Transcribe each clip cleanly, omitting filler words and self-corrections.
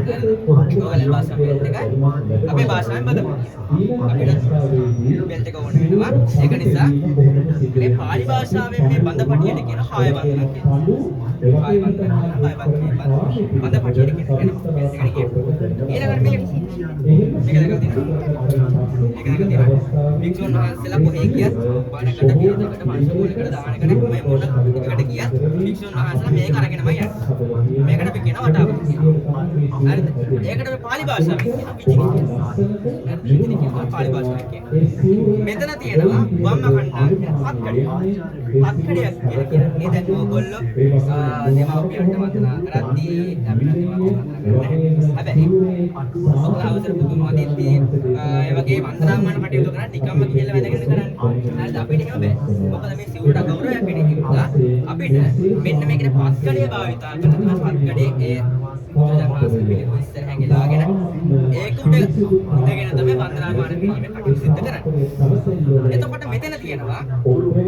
ඔයාලේ භාෂාව බෙල්ට් එකයි අපේ භාෂාවෙන් බදපු අපිට බෙල්ට් එක ඕන වෙනවා. ඒක නිසා මේ පාලි භාෂාවෙන් මේ බඳ පටියට කියන හාය බඳලා කියනවා. හාය බඳලා හාය බඳ පටියට කියන බෙල්ට් එකට කියනවා. ඊළඟට මේක දැකලා තියෙනවා. මේක දැකලා තියෙනවා. වික්ෂුන් වහන්සේලා කොහේ ගියත් බණකට පිළිදකට පංචකෝලයකට දානකට මේ මොන එකට ගියත් වික්ෂුන් වහන්සේලා මේක අරගෙනමයි යන්නේ. මේකට අපි කියනවා වටාපිට කියනවා. හරිද? ඒකට මේ පාලි භාෂාවෙන් කියනවා පිටික කියනවා. හරිද? පිටික කියනවා පාලි භාෂාවෙන් කියනවා. මෙතන තියෙනවා වම්ම කණ්ඩායම පත්කඩයක් කියලා කියන්නේ දැන් ඕගොල්ලෝ දෙමාපියන්ට වන්දනා කරද්දී අපිට දෙමාපියන් වන්දනා කරන්නේ. හැබැයි ඔයාලා අවසර පුදුම දෙද්දී ඒ වගේ වන්දනාමාන කටයුතු කරා නිකම්ම කියලා වැදගෙන කරන්නේ. හරිද? අපිට එහෙම බෑ. මොකද මේ සිවුරට ගෞරවයක් වෙන නිසා අපිට මෙන්න මේකේ පත්කඩේ භාවිතා කරනවා. පත්කඩේ ඒ බුදුදහමස් පිළිවෙල ඉස්සර හැංගිලාගෙන ඒක උඩ ඉඳගෙන තමයි වන්දනාමාන කිරීමේ කටයුතු සිදු කරන්නේ. එතකොට මෙතන තියෙනවා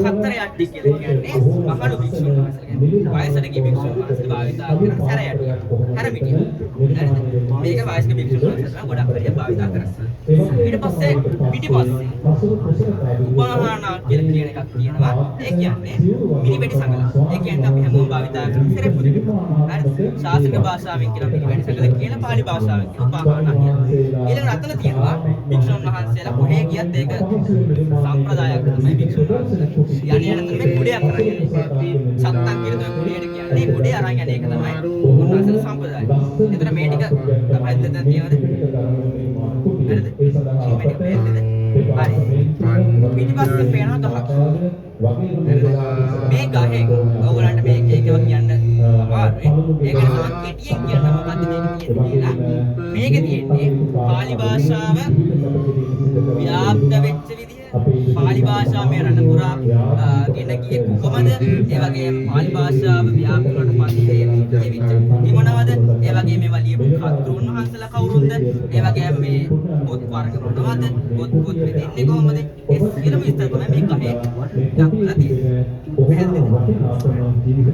කත්තර යට්ටි කියලා කියන්නේ මහලු භික්ෂුන් වහන්සේලා. වයසට ගිය භික්ෂුන් වහන්සේලා භාවිතා කරන සැර යට්ටිය. හැරමිටිය. හරිද? මේක වයස්ක භික්ෂුන් වහන්සේලා ගොඩක් හරිය භාවිතා කරනවා. ඊට පස්සේ පිටිපස්සේ උපහානා කියලා කියන එකක් තියෙනවා. ඒ කියන්නේ මිනිබෙඩි සංගල. ඒ කියන්නේ අපි හැමෝම භාවිතා කරන සෙරෙප්පු දෙක. හරිද? ශාස්ත්‍රීය භාෂාවෙන් කියන මිනිබෙඩි සංගල කියලා පාලි භාෂාවෙන් කියන උපහානා කියනවා. ඊළඟට අතන තියෙනවා භික්ෂුන් වහන්සේලා කොහේ ගියත් ඒක සම්ප්‍රදායක් තමයි භික්ෂුන් වහන්සේලා. යන්නේ යන මේ කුඩයක් අරන් යන්නේ. සත්තම් කියලා තමයි කුඩයට කියන්නේ. කුඩේ අරන් යන එක තමයි උන්වහන්සේලා සම්ප්‍රදාය. එතන මේ ටික තමයි දැන් තියෙනවද? හරිද? මේ ටික හරි. පිටිපස්සේ පේනවා ගහක්. මේ ගහෙන් ඔයගලන්ට මේක කියව කියන්න අමාරුයි. ඒක නිසා කෙටියෙන් කියන්න මොකද්ද මේක කියන්නේ කියලා. මේක තියෙන්නේ පාලි භාෂාව ව්‍යාප්ත වෙච්ච විදිය. පාලි භාෂාව මේ රට පුරා ගෙන ගියේ කොහොමද? ඒ වගේම පාලි භාෂාව ව්‍යාප්ත වුණාට පස්සේ ඒ විදිහට මොනවද? ඒ වගේම මේවා ලියපු කතුරුන් වහන්සේලා කවුරුන්ද? ඒ වගේම මේ පොත් වර්ග මොනවද? පොත් දෙන්නේ කොහොමද? ඒ සියලුම විස්තර තමයි මේ ගහේ දක්වලා තියෙන්නේ.